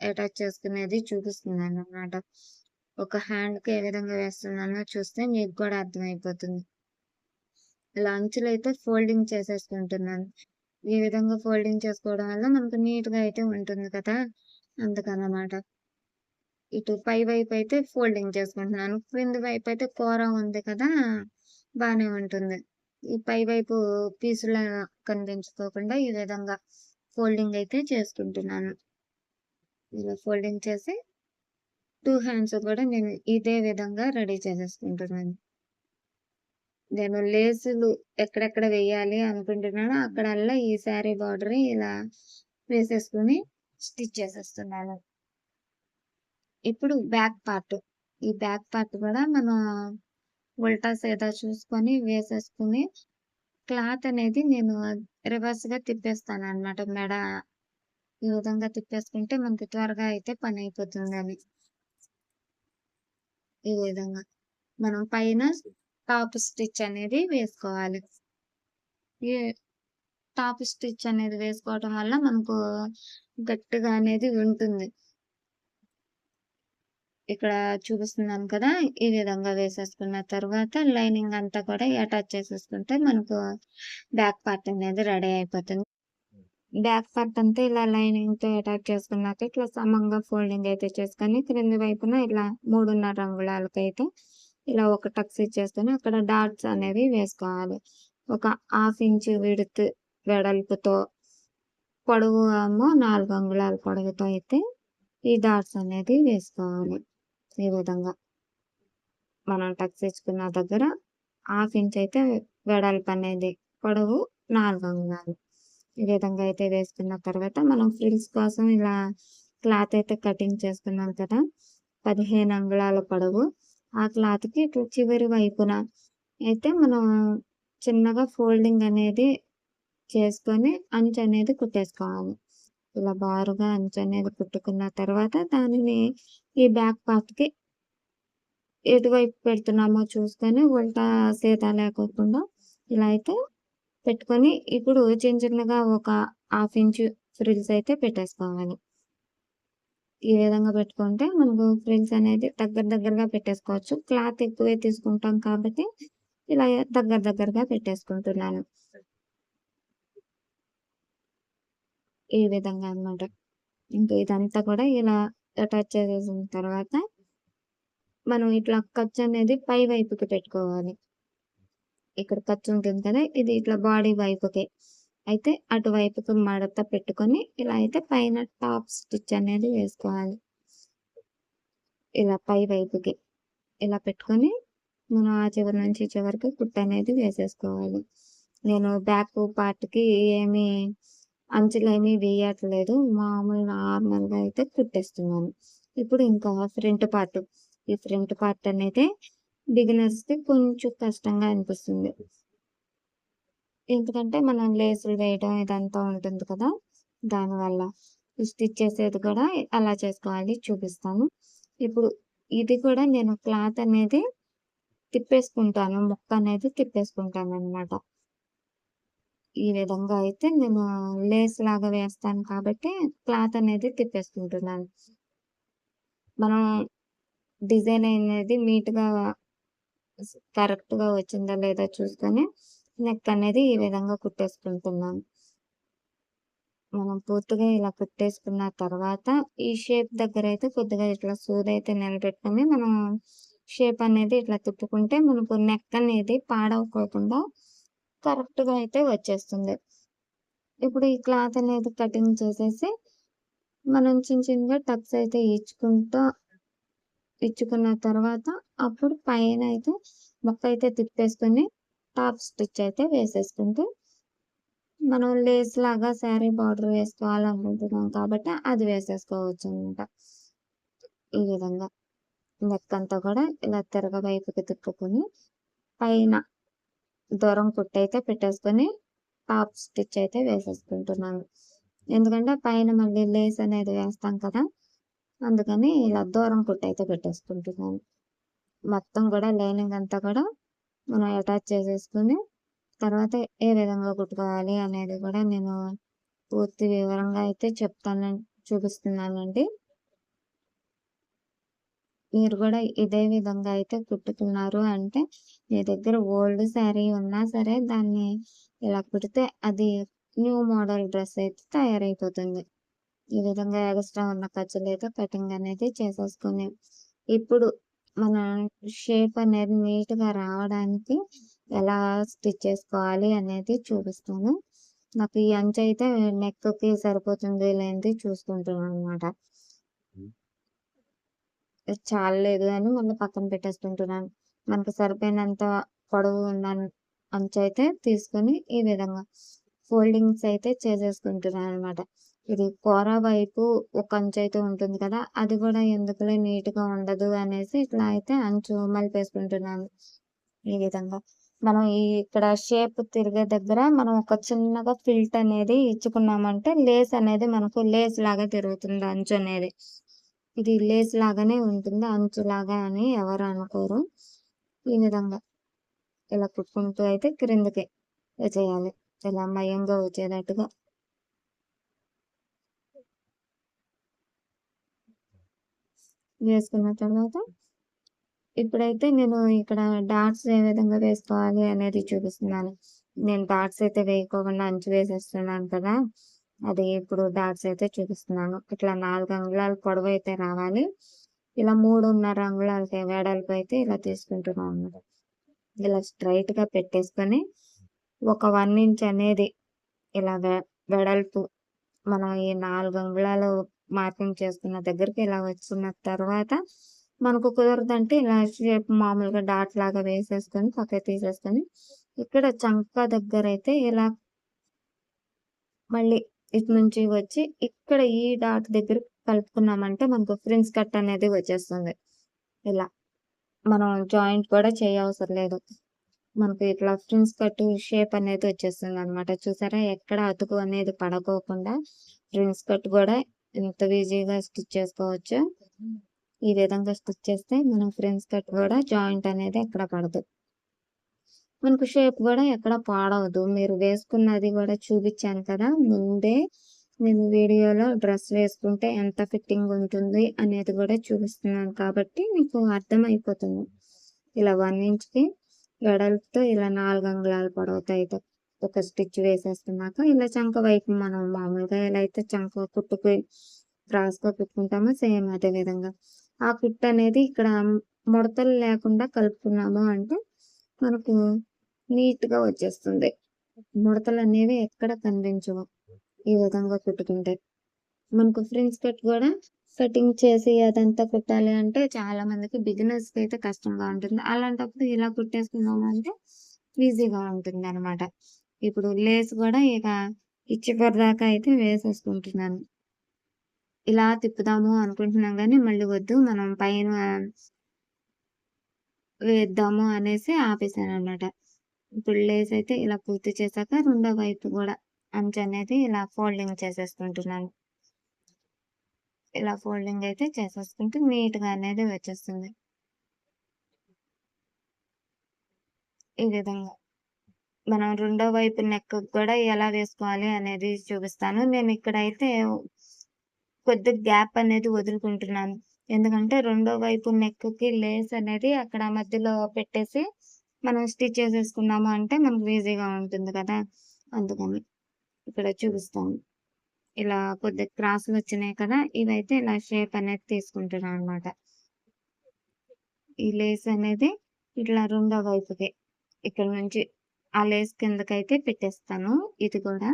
అటాచ్ చేసుకునేది చూపిస్తున్నాననమాట. ఒక హ్యాండ్‌కి ఏ విధంగా వేస్తున్నానో చూస్తే మీకు కూడా అర్థమైపోతుంది. ఇలా అంచులైతే ఫోల్డింగ్ చేసేసుకుంటున్నాను. ఈ విధంగా ఫోల్డింగ్ చేసుకోవడం వల్ల మనకు నీట్‌గా అయితే ఉంటుంది కదా! అందుకనమాట. ఇటు పై వైపయితే ఫోల్డింగ్ చేసుకుంటున్నాను. క్రింది వైపయితే కూర ఉంది కదా! బానే ఉంటుంది. ఈ పై వైపు పీసులా కనిపించుకోకుండా ఈ విధంగా ఫోల్డింగ్ అయితే చేసుకుంటున్నాను. ఇలా ఫోల్డింగ్ చేసి 2 హ్యాండ్స్ కూడా నేను ఇదే విధంగా రెడీ చేసేసుకుంటున్నాను. నేను లేసులు ఎక్కడెక్కడ వేయాలి అనుకుంటున్నానో అక్కడల్లా ఈ శారీ బార్డర్ ఇలా వేసేసుకొని స్టిచ్ చేసేస్తున్నాను. ఇప్పుడు బ్యాక్ పార్ట్. ఈ బ్యాక్ పార్ట్ కూడా మనం ఉల్టా సీదా చూసుకొని వేసేసుకొని క్లాత్ అనేది నేను రివర్స్‌గా తిప్పేస్తాననమాట. ఈ విధంగా తిప్పేసుకుంటే మనకి త్వరగా అయితే పనయిపోతుందని. ఈ విధంగా. మనం పైన టాప్ స్టిచ్ అనేది వేసుకోవాలి. ఈ టాప్ స్టిచ్ అనేది వేసుకోవటం వల్ల మనకు గట్టిగా అనేది ఉంటుంది. ఇక్కడ చూపిస్తున్నాను కదా! ఈ విధంగా వేసేసుకున్న తర్వాత లైనింగ్ అంతా కూడా అటాచ్ చేసేసుకుంటే మనకు బ్యాక్ పార్ట్ అనేది రెడీ అయిపోతుంది. బ్యాక్ పార్ట్ అంతా ఇలా లైనింగ్‌తో అటాచ్ చేసుకున్నాక ఇట్లా సమంగా ఫోల్డింగ్ అయితే చేసుకొని క్రింది వైపున ఇలా 3.5 అంగుళాలకైతే ఇలా ఒక టక్స్ ఇచ్చేసుకొని అక్కడ డాట్స్ అనేవి వేసుకోవాలి. ఒక 1/2 ఇంచు విడ్త్ వెడల్పుతో పొడవు ఏమో 4 అంగుళాల పొడవుతో అయితే ఈ డాట్స్ అనేది వేసుకోవాలి. ఈ విధంగా. మనం టక్స్ ఇచ్చుకున్న దగ్గర 1/2 ఇంచ్ అయితే వెడల్పనేది. పొడవు 4 అంగుళాలు. ఈ విధంగా అయితే వేసుకున్న తర్వాత మనం ఫ్రిల్స్ కోసం ఇలా క్లాత్ అయితే కటింగ్ చేసుకున్నాం కదా! 15 అంగుళాల పొడవు. ఆ క్లాత్‌కి ఇట్లా చివరి వైపున అయితే మనం చిన్నగా ఫోల్డింగ్ అనేది చేసుకొని అంచనేది కుట్టేసుకోవాలి. ఇలా బారుగా అంచనేది కుట్టుకున్న తర్వాత దానిని ఈ బ్యాక్ పార్ట్‌కి ఎటువైపు పెడుతున్నామో చూసుకొని ఉల్టా సీదా లేకోకుండా ఇలా అయితే పెట్టుకొని ఇప్పుడు చిన్నగా ఒక 1/2 ఇంచు ఫ్రిల్స్ అయితే పెట్టేసుకోవాలి. ఈ విధంగా పెట్టుకుంటే మనకు ఫ్రిల్స్ అనేది దగ్గరగా పెట్టేసుకోవచ్చు. క్లాత్ ఎక్కువే తీసుకుంటాం కాబట్టి ఇలా దగ్గరగా పెట్టేసుకుంటున్నాను. ఈ విధంగా అన్నమాట. ఇంక ఇదంతా కూడా ఇలా అటాచ్ చేసేసిన తర్వాత మనం ఇట్లా ఖర్చనేది పై వైపుకి పెట్టుకోవాలి. ఇక్కడ ఖర్చు ఉంటుంది కదా! ఇది ఇట్లా బాడీ వైపుకి. అయితే అటువైపుకి మడత పెట్టుకొని ఇలా అయితే పైన టాప్ స్టిచ్ అనేది వేసుకోవాలి. ఇలా పై వైపుకి. ఇలా పెట్టుకొని మనం ఆ చివరి నుంచి ఈ చివరికి కుట్టనేది వేసేసుకోవాలి. నేను బ్యాక్ పార్ట్‌కి ఏమి అంచులేమి వేయట్లేదు. మామూలు నార్మల్‌గా అయితే కుట్టేస్తున్నాను. ఇప్పుడు ఇంకా ఫ్రంట్ పార్ట్. ఈ ఫ్రంట్ పార్ట్ అనేది బిగినర్స్‌కి కొంచెం కష్టంగా అనిపిస్తుంది. ఎందుకంటే మనం లేసులు వేయడం ఇదంతా ఉంటుంది కదా! దానివల్ల. ఈ స్టిచ్ చేసేది కూడా అలా చేసుకోవాలి చూపిస్తాను. ఇప్పుడు ఇది కూడా నేను క్లాత్ అనేది తిప్పేసుకుంటాను. ముక్క అనేది తిప్పేసుకుంటాననమాట. ఈ విధంగా అయితే నేను లేస్ లాగా వేస్తాను కాబట్టి క్లాత్ అనేది తిప్పేసుకుంటున్నాను. మనం డిజైన్ అనేది నీట్‌గా కరెక్ట్‌గా వచ్చిందా లేదా చూసుకొని నెక్ అనేది ఈ విధంగా కుట్టేసుకుంటున్నాను. మనం పూర్తిగా ఇలా కుట్టేసుకున్న తర్వాత ఈ షేప్ దగ్గరైతే కొద్దిగా ఇట్లా సూదయితే నిలబెట్టుకొని మనం షేప్ అనేది ఇట్లా తిప్పుకుంటే మనకు నెక్ అనేది పాడవకోకుండా కరెక్ట్‌గా అయితే వచ్చేస్తుంది. ఇప్పుడు ఈ క్లాత్ అనేది కటింగ్ చేసేసి మనం చిన్న చిన్నగా టక్స్ అయితే ఇచ్చుకున్న తర్వాత అప్పుడు పైనయితే ముక్కయితే తిప్పేసుకొని టాప్ స్టిచ్ అయితే వేసేసుకుంటూ మనం లేస్‌లాగా శారీ బార్డర్ వేసుకోవాలనుకుంటున్నాం కాబట్టి అది వేసేసుకోవచ్చనమాట. ఈ విధంగా నెక్ అంతా కూడా ఇలా తిరగవైపుకి తిప్పుకొని పైన దూరం కుట్టయితే పెట్టేసుకొని టాప్ స్టిచ్ అయితే వేసేసుకుంటున్నాను. ఎందుకంటే పైన మళ్ళీ లేస్ అనేది వేస్తాం కదా! అందుకని ఇలా దూరం కుట్టయితే పెట్టేసుకుంటున్నాను. మొత్తం కూడా లైనింగ్ అంతా కూడా మనం అటాచ్ చేసేసుకొని తర్వాత ఏ విధంగా కుట్టుకోవాలి అనేది కూడా నేను పూర్తి వివరంగా అయితే చూపిస్తున్నానండి. మీరు కూడా ఇదే విధంగా అయితే కుట్టుకున్నారు అంటే మీ దగ్గర ఓల్డ్ శారీ ఉన్నా సరే దాన్ని ఇలా కుడితే అది న్యూ మోడల్ డ్రెస్ అయితే తయారైపోతుంది. ఈ విధంగా ఎక్స్‌ట్రా ఉన్న ఖర్చులైతే కటింగ్ అనేది చేసేసుకొని ఇప్పుడు మన షేప్ అనేది నీట్‌గా రావడానికి ఎలా స్టిచ్ చేసుకోవాలి అనేది చూపిస్తాను. నాకు ఈ అంచయితే నెక్‌కి సరిపోతుందో లేనిది చూసుకుంటున్నాననమాట. ఇది చాలలేదు అని మళ్ళీ పక్కన పెట్టేసుకుంటున్నాను. మనకు సరిపోయినంత పొడవు ఉన్న అంచయితే తీసుకొని ఈ విధంగా ఫోల్డింగ్స్ అయితే చేసేసుకుంటున్నాననమాట. ఇది కూర వైపు ఒక అంచయితే ఉంటుంది కదా! అది కూడా ఎందుకులే నీట్‌గా ఉండదు అనేసి ఇట్లా అయితే అంచు మలిపేసుకుంటున్నాను. ఈ విధంగా. మనం ఇక్కడ షేప్ తిరిగే దగ్గర మనం ఒక చిన్నగా ఫిల్ట్ అనేది ఇచ్చుకున్నామంటే లేస్ అనేది మనకు లేస్ లాగా తిరుగుతుంది అంచనేది. ఇది లేస్ లాగానే ఉంటుంది. అంచులాగా అని ఎవరు అనుకోరు. ఈ విధంగా ఇలా కుట్టుకుంటూ అయితే క్రిందకి చేయాలి. ఇలా మయంగా వచ్చేటట్టుగా. వేసుకున్న తర్వాత ఇప్పుడైతే నేను ఇక్కడ డాట్స్ ఏ విధంగా వేసుకోవాలి అనేది చూపిస్తున్నాను. నేను డాట్స్ అయితే వేయకోకుండా అంచు వేసేస్తున్నాను కదా! అది ఇప్పుడు డాట్స్ అయితే చూపిస్తున్నాను. ఇట్లా 4 అంగుళాల పొడవైతే రావాలి. ఇలా 3.5 అంగుళాలకి వెడల్పు అయితే ఇలా తీసుకుంటున్నాను అన్నమాట. ఇలా స్ట్రెయిట్‌గా పెట్టేసుకొని ఒక 1 ఇంచ్ అనేది ఇలా వెడల్పు మనం ఈ 4 అంగుళాలు మార్కింగ్ చేసుకున్న దగ్గరికి ఇలా వచ్చిన తర్వాత మనకు కుదరదంటే ఇలా షేప్ మామూలుగా డాట్ లాగా వేసేసుకొని పక్కకి తీసేసుకొని ఇక్కడ చంక దగ్గరైతే ఇలా మళ్ళీ ఇటు నుంచి వచ్చి ఇక్కడ ఈ డాట్ దగ్గర కలుపుకున్నామంటే మనకు ఫ్రిన్స్ కట్ అనేది వచ్చేస్తుంది. ఇలా మనం జాయింట్ కూడా చేయవసరం లేదు. మనకు ఇట్లా ఫ్రిన్స్ కట్ షేప్ అనేది వచ్చేస్తుందనమాట. చూసారా ఎక్కడ అతుకు అనేది పడకోకుండా ఫ్రిన్స్ కట్ కూడా ఎంత ఈజీగా స్టిచ్ చేసుకోవచ్చో. ఈ విధంగా స్టిచ్ చేస్తే మనం ఫ్రిన్స్ కట్ కూడా జాయింట్ అనేది ఎక్కడ పడదు. మనకు షేప్ కూడా ఎక్కడ పాడవదు. మీరు వేసుకున్నది కూడా చూపించాను కదా! ముందే నేను వీడియోలో డ్రెస్ వేసుకుంటే ఎంత ఫిట్టింగ్ ఉంటుంది అనేది కూడా చూపిస్తున్నాను కాబట్టి మీకు అర్థమైపోతుంది. ఇలా 1 ఇంచ్‌కి వెడల్పుతో ఇలా 4 అంగుళాల పొడవుతో అయితే ఒక స్టిచ్ వేసేసుకున్నాక ఇలా చంక వైపు మనం మామూలుగా ఎలా అయితే చంక కుట్టుకి క్రాస్‌గా కుట్టుకుంటామో సేమ్ అదే విధంగా. ఆ కుట్టు అనేది ఇక్కడ ముడతలు లేకుండా కలుపుకున్నాము అంటే మనకు నీట్‌గా వచ్చేస్తుంది. ముడతలనేవి ఎక్కడ కనిపించవు. ఈ విధంగా కుట్టుకుంటే. మనకు ఫ్రిల్స్ కట్ గూడా కటింగ్ చేసి అదంతా కుట్టాలి అంటే చాలా మందికి బిగినర్స్‌కైతే కష్టంగా ఉంటుంది. అలాంటప్పుడు ఇలా కుట్టేసుకున్నామంటే ఈజీగా ఉంటుందనమాట. ఇప్పుడు లేస్ గూడా ఇక ఈ చివరి దాకా అయితే వేసేసుకుంటున్నాను. ఇలా తిప్పుదాము అనుకుంటున్నాం గానీ, మళ్ళీ వద్దు మనం పైన వేద్దాము అనేసి ఆపేసాననమాట. ఇప్పుడు లేస్ అయితే ఇలా పూర్తి చేశాక రెండో వైపు గూడా అంచనేది ఇలా ఫోల్డింగ్ చేసేసుకుంటున్నాను. ఇలా ఫోల్డింగ్ అయితే చేసేసుకుంటే నీట్‌గా అనేది వచ్చేస్తుంది. ఈ విధంగా. మనం రెండో వైపు నెక్‌కి కూడా ఎలా వేసుకోవాలి అనేది చూపిస్తాను. నేనిక్కడైతే కొద్దిగా గ్యాప్ అనేది వదులుకుంటున్నాను. ఎందుకంటే రెండో వైపు నెక్‌కి లేస్ అనేది అక్కడ మధ్యలో పెట్టేసి మనం స్టిచ్ చేసేసుకున్నాము అంటే మనకు ఈజీగా ఉంటుంది కదా! అందుకని. ఇక్కడ చూపిస్తాను. ఇలా కొద్దిగా క్రాసులొచ్చినాయి కదా! ఇవైతే ఇలా షేప్ అనేది తీసుకుంటున్నాననమాట. ఈ లేస్ అనేది ఇట్లా రెండో వైపుకి ఇక్కడ నుంచి ఆ లేస్ కిందకైతే పెట్టేస్తాను. ఇది కూడా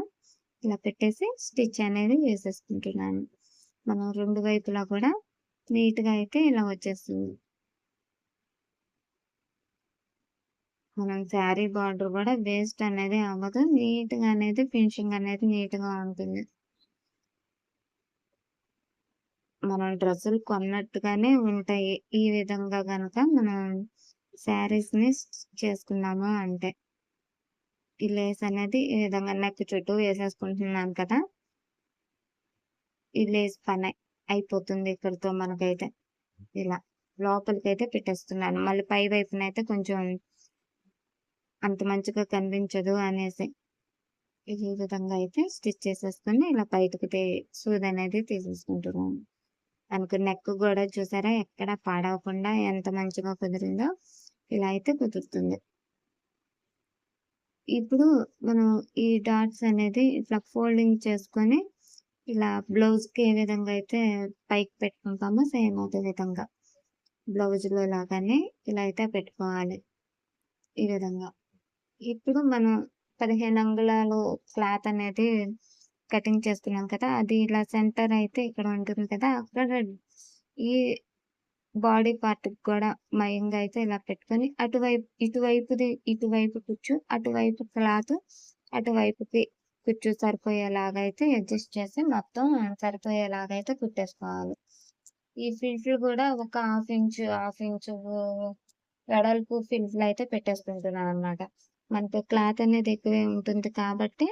ఇలా పెట్టేసి స్టిచ్ అనేది వేసేసుకుంటున్నాను. మనం 2 వైపులా కూడా నీట్‌గా అయితే ఇలా వచ్చేస్తుంది. మనం శారీ బార్డర్ కూడా వేస్ట్ అనేది అవ్వదు. నీట్‌గా అనేది ఫినిషింగ్ అనేది నీట్‌గా ఉంటుంది. మనం డ్రెస్సులు కొన్నట్టుగానే ఉంటాయి. ఈ విధంగా గనక మనం శారీస్‌ని చేసుకున్నాము అంటే. ఈ లేస్ అనేది ఈ విధంగా నెక్ చుట్టూ వేసేసుకుంటున్నాను కదా! ఈ లేస్ పని అయిపోతుంది ఇక్కడితో మనకైతే. ఇలా లోపలికైతే పెట్టేస్తున్నాను. మళ్ళీ పై వైపునైతే కొంచెం అంత మంచిగా కనిపించదు అనేసి. ఈ విధంగా అయితే స్టిచ్ చేసేసుకొని ఇలా బయటకి సూదనేది తీసేసుకుంటున్నాను. మనకు నెక్ గూడా చూసారా ఎక్కడ పాడవకుండా ఎంత మంచిగా కుదిరిందో ఇలా అయితే కుదురుతుంది. ఇప్పుడు మనం ఈ డాట్స్ అనేది ఇట్లా ఫోల్డింగ్ చేసుకొని ఇలా బ్లౌజ్‌కి ఏ విధంగా అయితే పైకి పెట్టుకుంటామో సేమ్ అదే విధంగా బ్లౌజ్‌లో లాగానే ఇలా అయితే పెట్టుకోవాలి. ఈ విధంగా. ఇప్పుడు మనం 15 అంగుళాలు క్లాత్ అనేది కటింగ్ చేసుకున్నాం కదా! అది ఇలా సెంటర్ అయితే ఇక్కడ ఉంటుంది కదా! అక్కడ ఈ బాడీ పార్ట్‌కి కూడా మయంగా అయితే ఇలా పెట్టుకొని ఇటువైపు కుచ్చు, అటువైపు క్లాత్, అటువైపుకి కుచ్చు సరిపోయేలాగా అయితే అడ్జస్ట్ చేసి మొత్తం సరిపోయేలాగా అయితే కుట్టేసుకోవాలి. ఈ ఫ్రిల్స్‌లు కూడా ఒక హాఫ్ ఇంచు వెడల్పు ఫ్రిల్స్‌లయితే పెట్టేసుకుంటున్నాననమాట. మనకు క్లాత్ అనేది ఎక్కువే ఉంటుంది కాబట్టి,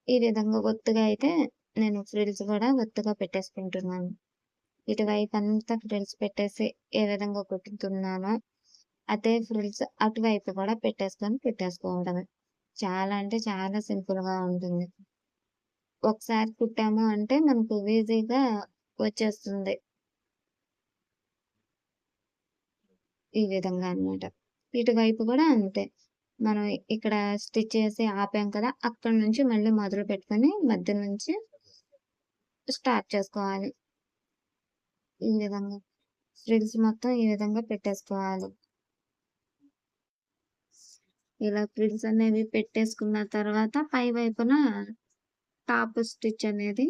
ఈ విధంగా ఒత్తుగా అయితే నేను ఫ్రిల్స్ కూడా ఒత్తుగా పెట్టేసుకుంటున్నాను. ఇటువైపంతా ఫ్రిల్స్ పెట్టేసి ఏ విధంగా కుట్టుతున్నానో, అదే ఫ్రిల్స్ అటువైపు కూడా పెట్టేసుకొని కుట్టేసుకోవడమే. చాలా అంటే చాలా సింపుల్‌గా ఉంటుంది. ఒకసారి కుట్టాము అంటే మనకు ఈజీగా వచ్చేస్తుంది. ఈ విధంగా అన్నమాట. ఇటువైపు కూడా అంతే. మనం ఇక్కడ స్టిచ్ చేసి ఆపాం కదా! అక్కడి నుంచి మళ్ళీ మొదలు పెట్టుకొని మధ్య నుంచి స్టార్ట్ చేసుకోవాలి. ఈ విధంగా. ఫ్రిల్స్ మొత్తం ఈ విధంగా పెట్టేసుకోవాలి. ఇలా ఫ్రిల్స్ అనేవి పెట్టేసుకున్న తర్వాత పై వైపున టాప్ స్టిచ్ అనేది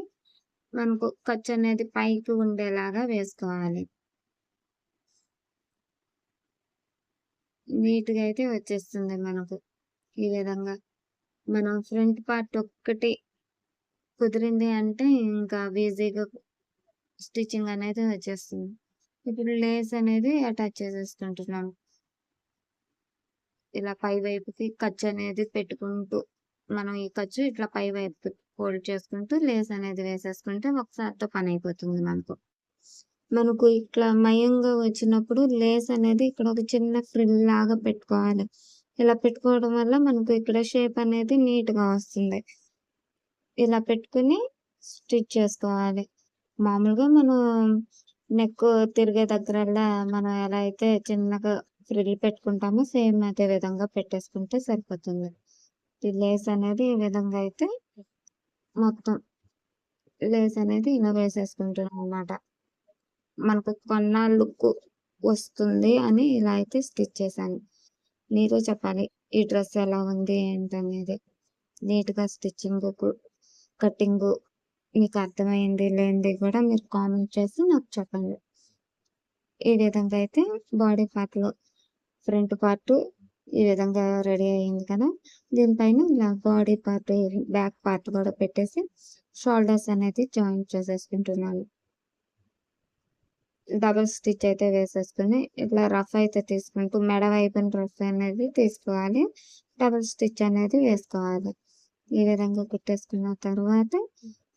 మనకు ఖర్చనేది పైకి ఉండేలాగా వేసుకోవాలి. నీట్‌గా అయితే వచ్చేస్తుంది మనకు. ఈ విధంగా. మనం ఫ్రంట్ పార్ట్ ఒక్కటి కుదిరింది అంటే ఇంకా ఈజీగా స్టిచ్చింగ్ అనేది వచ్చేస్తుంది. ఇప్పుడు లేస్ అనేది అటాచ్ చేసేసుకుంటున్నాను. ఇలా పై వైపుకి ఖర్చు అనేది పెట్టుకుంటూ, మనం ఈ ఖర్చు ఇట్లా పై వైపుకి ఫోల్డ్ చేసుకుంటూ లేస్ అనేది వేసేసుకుంటే ఒకసారితో పనయిపోతుంది మనకు. మనకు ఇట్లా మయంగా వచ్చినప్పుడు లేస్ అనేది ఇక్కడ ఒక చిన్న ఫ్రిల్ లాగా పెట్టుకోవాలి. ఇలా పెట్టుకోవడం వల్ల మనకు ఇక్కడ షేప్ అనేది నీట్‌గా వస్తుంది. ఇలా పెట్టుకొని స్టిచ్ చేసుకోవాలి. మామూలుగా మనం నెక్ తిరిగే దగ్గరల్లా మనం ఎలా అయితే చిన్నగా ఫ్రిల్ పెట్టుకుంటామో సేమ్ అదే విధంగా పెట్టేసుకుంటే సరిపోతుంది. ఈ లేస్ అనేది ఈ విధంగా అయితే మొత్తం లేస్ అనేది ఇలా వేసేసుకుంటామనమాట. మనకు కొన్నాళ్ళకు వస్తుంది అని ఇలా అయితే స్టిచ్ చేశాను. మీరే చెప్పాలి. ఈ డ్రెస్ ఎలా ఉంది ఏంటనేది. నీట్‌గా స్టిచ్చింగు, కటింగు మీకు అర్థమైంది లేనిది కూడా మీరు కామెంట్ చేసి నాకు చెప్పండి. ఈ విధంగా అయితే బాడీ పార్ట్‌లో ఫ్రంట్ పార్ట్ ఈ విధంగా రెడీ అయింది కదా! దీనిపైన ఇలా బాడీ పార్ట్, బ్యాక్ పార్ట్ కూడా పెట్టేసి షోల్డర్స్ అనేది జాయిన్ చేసేసుకుంటున్నాను. డబుల్ స్టిచ్ అయితే వేసేసుకొని ఇట్లా రఫ్ అయితే తీసుకుంటూ మెడ వైపున రఫ్ అనేది తీసుకోవాలి. డబుల్ స్టిచ్ అనేది వేసుకోవాలి. ఈ విధంగా కుట్టేసుకున్న తర్వాత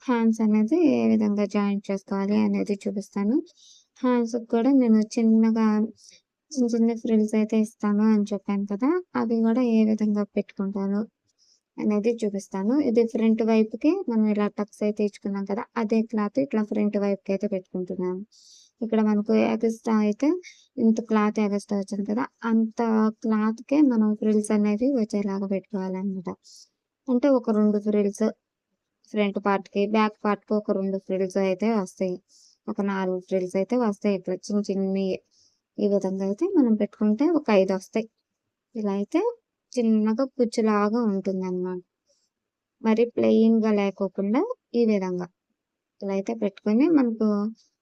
హ్యాండ్స్ అనేది ఏ విధంగా జాయింట్ చేసుకోవాలి అనేది చూపిస్తాను. హ్యాండ్స్‌కి కూడా నేను చిన్నగా చిన్న చిన్న ఫ్రిల్స్ అయితే ఇస్తాను అని చెప్పాను కదా! అవి కూడా ఏ విధంగా పెట్టుకుంటాను అనేది చూపిస్తాను. ఇది ఫ్రంట్ వైపుకి మనం ఇలా టక్స్ అయితే ఇచ్చుకున్నాం కదా! అదే క్లాత్ ఇట్లా ఫ్రంట్ వైపుకైతే పెట్టుకుంటున్నాను. ఇక్కడ మనకు ఎగస్ట్రా అయితే ఇంత క్లాత్ ఎగస్ట్రా వచ్చింది కదా! అంత క్లాత్‌కే మనం ఫ్రిల్స్ అనేది వచ్చేలాగా పెట్టుకోవాలనమాట. అంటే ఒక 2 ఫ్రిల్స్ ఫ్రంట్ పార్ట్‌కి, బ్యాక్ పార్ట్‌కి ఒక 2 ఫ్రిల్స్ అయితే వస్తాయి. ఒక 4 ఫ్రిల్స్ అయితే వస్తాయి. ఇట్లా చిన్న చిన్నయి. ఈ విధంగా అయితే మనం పెట్టుకుంటే ఒక 5 వస్తాయి. ఇలా అయితే చిన్నగా కుచ్చులాగా ఉంటుందన్నమాట. మరి ప్లెయిన్‌గా లేకోకుండా ఈ విధంగా. ఇలా అయితే పెట్టుకొని మనకు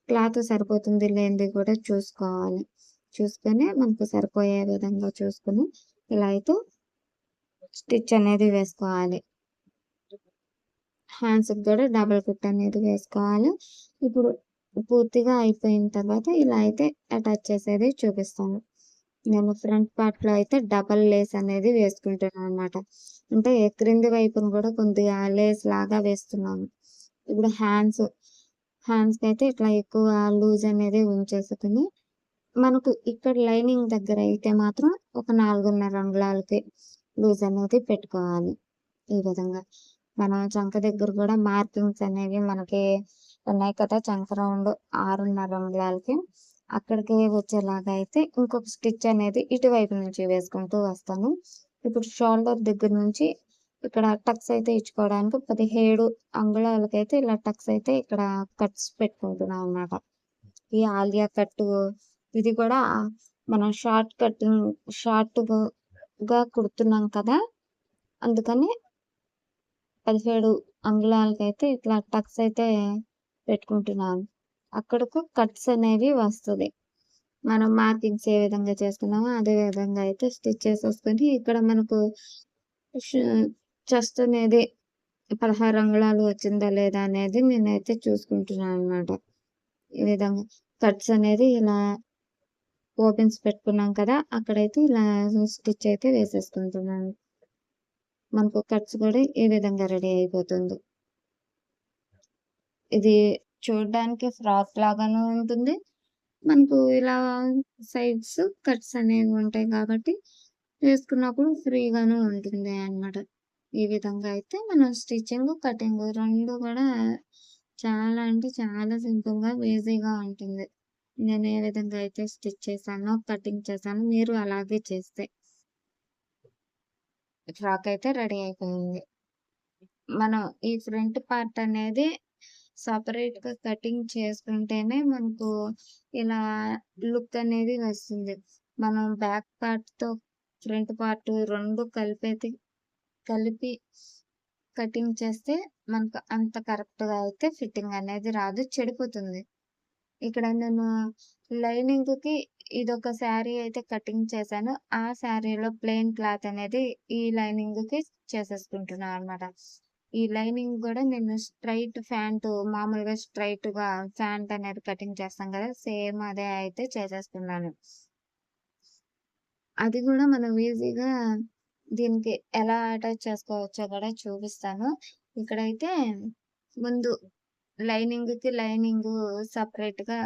క్లాత్ సరిపోతుంది లేనిది కూడా చూసుకోవాలి. చూసుకొని మనకు సరిపోయే విధంగా చూసుకొని ఇలా అయితే స్టిచ్ అనేది వేసుకోవాలి. హ్యాండ్స్‌కి కూడా డబుల్ కుట్ అనేది వేసుకోవాలి. ఇప్పుడు పూర్తిగా అయిపోయిన తర్వాత ఇలా అయితే అటాచ్ చేసేది చూపిస్తాను. నేను ఫ్రంట్ పార్ట్‌లో అయితే డబల్ లేస్ అనేది వేసుకుంటున్నాననమాట. అంటే క్రింది వైపున కూడా కొద్దిగా లేస్ లాగా వేస్తున్నాను. ఇప్పుడు హ్యాండ్స్‌కైతే ఇట్లా ఎక్కువ లూజ్ అనేది ఉంచేసుకొని, మనకు ఇక్కడ లైనింగ్ దగ్గర అయితే మాత్రం ఒక 4:30 అంగుళాలకి లూజ్ అనేది పెట్టుకోవాలి. ఈ విధంగా. మనం చంక దగ్గర కూడా మార్కింగ్స్ అనేవి మనకి ఉన్నాయి కదా! చంక రౌండ్ 6:30 అంగుళాలకి. అక్కడికి వచ్చేలాగా అయితే ఇంకొక స్టిచ్ అనేది ఇటువైపు నుంచి వేసుకుంటూ వస్తాను. ఇప్పుడు షోల్డర్ దగ్గర నుంచి ఇక్కడ టక్స్ అయితే ఇచ్చుకోవడానికి 17 అంగుళాలకైతే ఇలా టక్స్ అయితే ఇక్కడ కట్స్ పెట్టుకుంటున్నాం అనమాట. ఈ ఆలియా కట్టు ఇది కూడా మనం షార్ట్‌గా కుడుతున్నాం కదా! అందుకని 17 అంగుళాలకైతే ఇట్లా టక్స్ అయితే పెట్టుకుంటున్నాను. అక్కడకు కట్స్ అనేవి వస్తది. మనం మార్కింగ్స్ ఏ విధంగా చేసుకున్నామో అదే విధంగా అయితే స్టిచ్ చేసేసుకొని ఇక్కడ మనకు ష్ చెస్ట్ అనేది 16 అంగుళాలు వచ్చిందా లేదా అనేది నేనైతే చూసుకుంటున్నాననమాట. ఈ విధంగా కట్స్ అనేది ఇలా ఓపెన్స్ పెట్టుకున్నాం కదా! అక్కడైతే ఇలా స్టిచ్ అయితే వేసేసుకుంటున్నాను. మనకు కట్స్ కూడా ఈ విధంగా రెడీ అయిపోతుంది. ఇది చూడడానికి ఫ్రాక్ లాగాను ఉంటుంది. మనకు ఇలా సైడ్స్ కట్స్ అనేవి ఉంటాయి కాబట్టి వేసుకున్నప్పుడు ఫ్రీగాను ఉంటుంది అన్నమాట. ఈ విధంగా అయితే మనం స్టిచ్చింగ్, కటింగ్ 2 కూడా చాలా అంటే చాలా సింపుల్‌గా, ఈజీగా ఉంటుంది. నేను ఏ విధంగా అయితే స్టిచ్ చేశానో, కటింగ్ చేశానో మీరు అలాగే చేస్తే ఫ్రాక్ అయితే రెడీ అయిపోయింది. మనం ఈ ఫ్రంట్ పార్ట్ అనేది సెపరేట్‌గా కటింగ్ చేసుకుంటేనే మనకు ఇలా లుక్ అనేది వస్తుంది. మనం బ్యాక్ పార్ట్‌తో ఫ్రంట్ పార్ట్ 2 కలిపి కటింగ్ చేస్తే మనకు అంత కరెక్ట్‌గా అయితే ఫిట్టింగ్ అనేది రాదు. చెడిపోతుంది. ఇక్కడ నేను లైనింగ్‌కి ఇదొక శారీ అయితే కటింగ్ చేశాను. ఆ శారీలో ప్లెయిన్ క్లాత్ అనేది ఈ లైనింగ్‌కి చేసేసుకుంటున్నా అనమాట. ఈ లైనింగ్ గూడా నేను స్ట్రెయిట్ ఫ్యాంటు మామూలుగా స్ట్రెయిట్‌గా ఫ్యాంట్ అనేది కటింగ్ చేస్తాం గదా! సేమ్ అదే అయితే చేసేసుకున్నాను. అది గూడా మనం ఈజీగా దీనికి ఎలా అటాచ్ చేసుకోవచ్చో గూడా చూపిస్తాను. ఇక్కడైతే ముందు లైనింగు సెపరేట్‌గా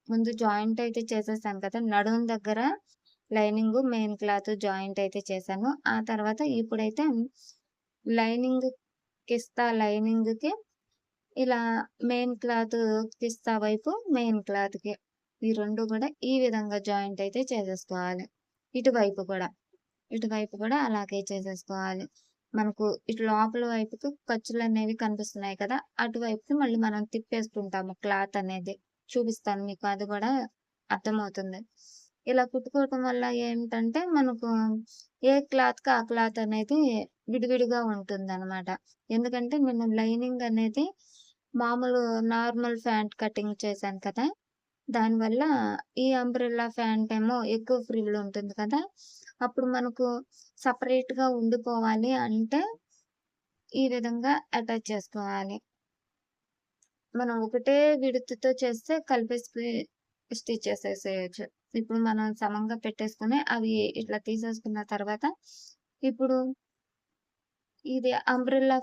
ముందు జాయింట్ అయితే చేసేసాను కదా! నడుము దగ్గర లైనింగు, మెయిన్ క్లాత్ జాయింట్ అయితే చేశాను. ఆ తర్వాత ఇప్పుడైతే లైనింగ్ లైనింగ్‌కి ఇలా మెయిన్ క్లాత్ కిస్తా వైపు మెయిన్ క్లాత్‌కి ఈ 2 కూడా ఈ విధంగా జాయింట్ అయితే చేసేసుకోవాలి. ఇటువైపు కూడా. ఇటువైపు కూడా అలాగే చేసేసుకోవాలి. మనకు ఇటు లోపల వైపుకి ఖర్చులనేవి కనిపిస్తున్నాయి కదా! అటువైపుకి మళ్ళీ మనం తిప్పేసుకుంటాము క్లాత్ అనేది. చూపిస్తాను మీకు అది కూడా అర్థమవుతుంది. ఇలా కుట్టుకోవటం వల్ల ఏంటంటే, మనకు ఏ క్లాత్‌కి ఆ క్లాత్ అనేది విడివిడిగా ఉంటుందనమాట. ఎందుకంటే, నేను లైనింగ్ అనేది మామూలు నార్మల్ ఫ్యాంట్ కటింగ్ చేశాను కదా! దానివల్ల ఈ అంబ్రెల్లా ఫ్యాంట్ ఏమో ఎక్కువ ఫ్రిల్ ఉంటుంది కదా! అప్పుడు మనకు సెపరేట్‌గా ఉండిపోవాలి అంటే, ఈ విధంగా అటాచ్ చేసుకోవాలి. మనం ఒకటే విడుతుతో చేస్తే కలిపేసి స్టిచ్ చేసేసేయొచ్చు. ఇప్పుడు మనం సమంగా పెట్టేసుకొని అవి ఇట్లా తీసేసుకున్న తర్వాత, ఇప్పుడు ఇది అంబ్రెల్లా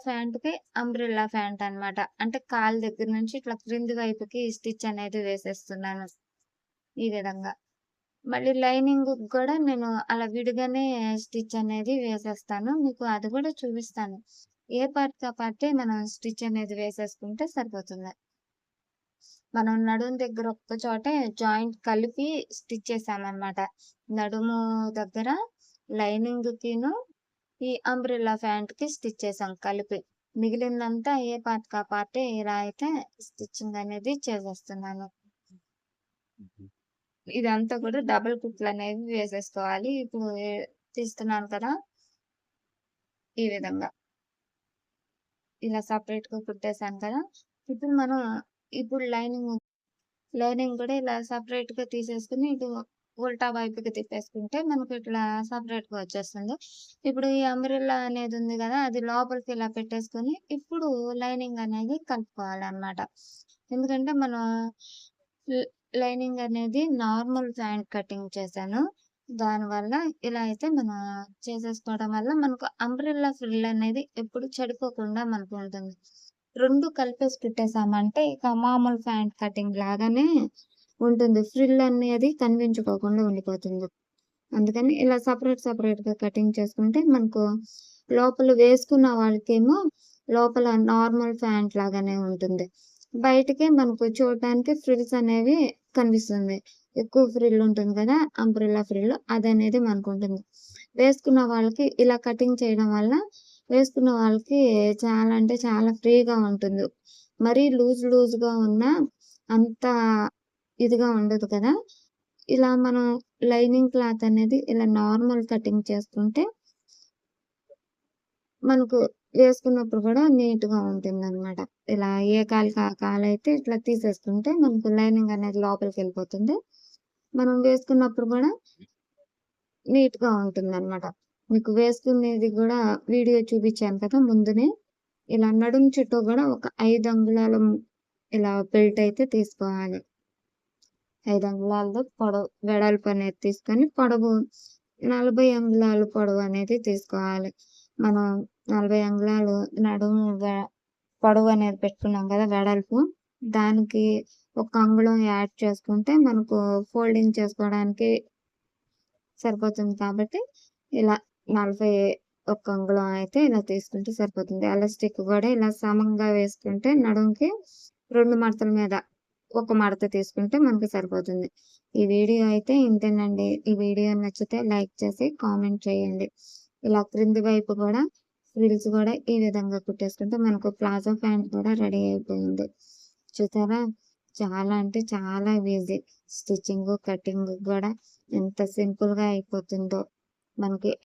ఫ్యాంట్ అన్నమాట. అంటే కాలు దగ్గర నుంచి ఇట్లా క్రింది వైపుకి స్టిచ్ అనేది వేసేస్తున్నాను. ఈ విధంగా. మళ్ళీ లైనింగ్‌కి గూడా నేను అలా విడిగానే స్టిచ్ అనేది వేసేస్తాను. మీకు అది గూడా చూపిస్తాను. ఏ పార్ట్‌కి ఆ పార్టే మనం స్టిచ్ అనేది వేసేసుకుంటే సరిపోతుంది. మనం నడుము దగ్గర ఒక్క చోటే జాయింట్ కలిపి స్టిచ్ చేశామనమాట. నడుము దగ్గర లైనింగ్‌కిను, ఈ అంబ్రెల్లా ఫ్యాంట్‌కి స్టిచ్ చేశాం కలిపి. మిగిలిందంతా ఏ పార్ట్‌కి ఆ పార్టే ఇలా అయితే స్టిచ్చింగ్ అనేది చేసేస్తున్నాను. ఇదంతా కూడా డబుల్ కుట్లనేవి వేసేసుకోవాలి. ఇప్పుడు తీస్తున్నాను కదా! ఈ విధంగా. ఇలా సెపరేట్‌గా కుట్టేసాను కదా! ఇప్పుడు మనం ఇప్పుడు లైనింగ్ కూడా ఇలా సెపరేట్‌గా తీసేసుకొని ఇటు ఉల్టా వైపుకి తిప్పేసుకుంటే మనకు ఇట్లా సెపరేట్‌గా వచ్చేస్తుంది. ఇప్పుడు ఈ అంబ్రెల్లా అనేది ఉంది గదా! అది లోపలికి ఇలా పెట్టేసుకొని ఇప్పుడు లైనింగ్ అనేది కలుపుకోవాలనమాట. ఎందుకంటే మనం ల్ లైనింగ్ అనేది నార్మల్ ఫ్యాంట్ కటింగ్ చేశాను. దానివల్ల ఇలా అయితే మనం చేసేసుకోవడం వల్ల మనకు అంబ్రెల్లా ఫ్రిల్ అనేది ఎప్పుడు చెడిపోకుండా మనకు ఉంటుంది. 2 కలిపేసి కుట్టేసామంటే ఇక మామూలు ఫ్యాంట్ కటింగ్ లాగానే ఉంటుంది. ఫ్రిల్ అనేది కనిపించుకోకుండా ఉండిపోతుంది. అందుకని ఇలా సెపరేట్‌గా కటింగ్ చేసుకుంటే మనకు లోపల వేసుకున్న వాళ్ళకేమో లోపల నార్మల్ ఫ్యాంట్ లాగానే ఉంటుంది. బయటికి మనకు చూడటానికి ఫ్రిల్స్ అనేవి కనిపిస్తుంది. ఎక్కువ ఫ్రిల్ ఉంటుంది కదా! అంబ్రెల్లా ఫ్రిల్ అదనేది మనకుంటుంది. వేసుకున్న వాళ్ళకి ఇలా కటింగ్ చేయడం వల్ల వేసుకున్న వాళ్ళకి చాలా అంటే చాలా ఫ్రీగా ఉంటుంది. మరీ లూజ్‌గా ఉన్నా అంత ఇదిగా ఉండదు కదా! ఇలా మనం లైనింగ్ క్లాత్ అనేది ఇలా నార్మల్ కటింగ్ చేసుకుంటే మనకు వేసుకున్నప్పుడు కూడా నీట్‌గా ఉంటుందనమాట. ఇలా ఏ కాలుకి ఆ కాలైతే ఇట్లా తీసేసుకుంటే మనకు లైనింగ్ అనేది లోపలికెళ్ళిపోతుంది. మనం వేసుకున్నప్పుడు కూడా నీట్‌గా ఉంటుందనమాట. మీకు వేసుకునేది గూడా వీడియో చూపిచ్చాను కదా! ముందునే. ఇలా నడుము చుట్టూ గూడా ఒక 5 అంగుళాల ఇలా బెల్ట్ అయితే తీసుకోవాలి. 5 అంగుళాలది వెడల్పనేది తీసుకొని, పొడవు 40 అంగుళాలు పొడవనేది తీసుకోవాలి. మనం 40 అంగుళాలు నడుము పొడవనేది పెట్టుకున్నాం గదా! వెడల్పు. దానికి ఒక అంగుళం యాడ్ చేసుకుంటే మనకు ఫోల్డింగ్ చేసుకోవడానికి సరిపోతుంది కాబట్టి, ఇలా 41 అంగుళం అయితే ఇలా తీసుకుంటే సరిపోతుంది. ఎలాస్టిక్ గూడా ఇలా సమంగా వేసుకుంటే నడుముకి 2 మడతల మీద ఒక మడత తీసుకుంటే మనకి సరిపోతుంది. ఈ వీడియో అయితే ఇంతేనండి. ఈ వీడియో నచ్చితే లైక్ చేసి కామెంట్ చేయండి. ఇలా క్రింది వైపు కూడా ఫ్రిల్స్ గూడా ఈ విధంగా కుట్టేసుకుంటే మనకు ప్లాజో ప్యాంట్ కూడా రెడీ అయిపోయింది. చూసారా? చాలా అంటే చాలా ఈజీ. స్టిచ్చింగు, కటింగు గూడా ఎంత సింపుల్‌గా అయిపోతుందో. మనకి